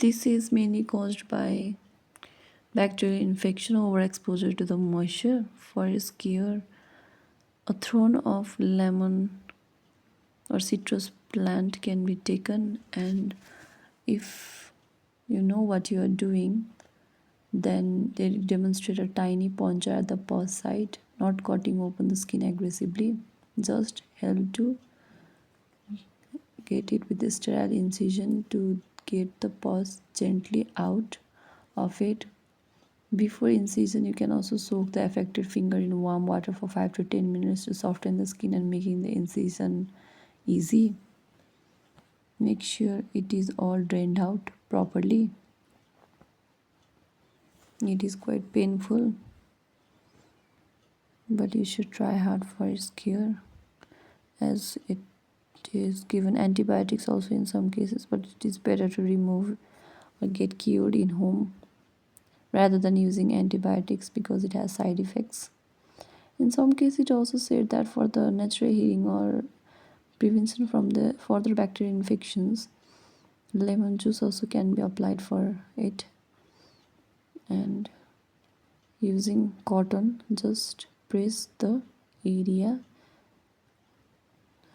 This is mainly caused by bacterial infection or overexposure to the moisture. For its cure, a thorn of lemon or citrus plant can be taken, and if you know what you are doing, then they demonstrate a tiny puncture at the pus site, not cutting open the skin aggressively, just help to get it with a sterile incision to get the pus gently out of it. Before incision, you can also soak the affected finger in warm water for 5 to 10 minutes to soften the skin and making the incision easy. Make sure it is all drained out properly. It is quite painful, but you should try hard for its cure, as it is given antibiotics also in some cases, but it is better to remove or get cured in home rather than using antibiotics because it has side effects. In some cases, it also said that for the natural healing or prevention from the further bacterial infections, lemon juice also can be applied for it. And using cotton, just press the area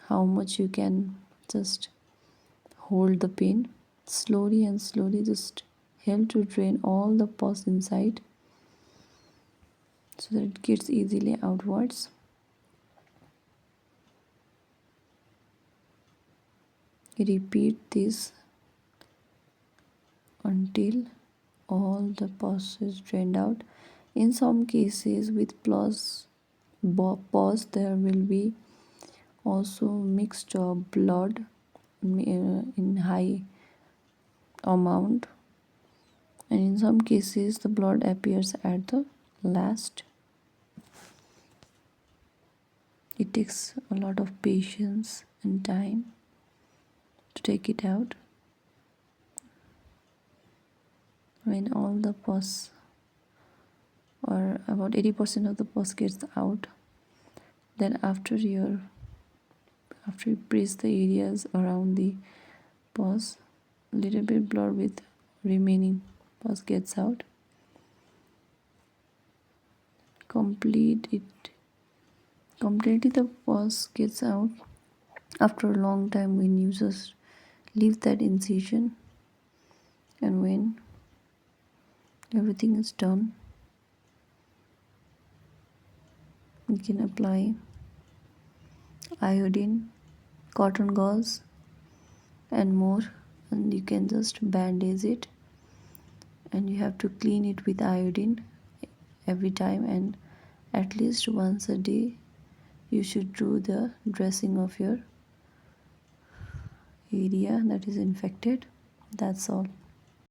how much you can, just hold the pain slowly and slowly, just help to drain all the pus inside so that it gets easily outwards. Repeat this until all the pus is drained out. In some cases with pus there will be also mixed blood in high amount, and in some cases the blood appears at the last. It takes a lot of patience and time to take it out. When all the pus, or about 80% of the pus, gets out, then after you press the areas around the pus, little bit blood with remaining pus gets out. Completely the pus gets out after a long time when you just leave that incision, and when everything is done, you can apply iodine, cotton gauze and more, and you can just bandage it, and you have to clean it with iodine every time, and at least once a day you should do the dressing of your area that is infected. That's all.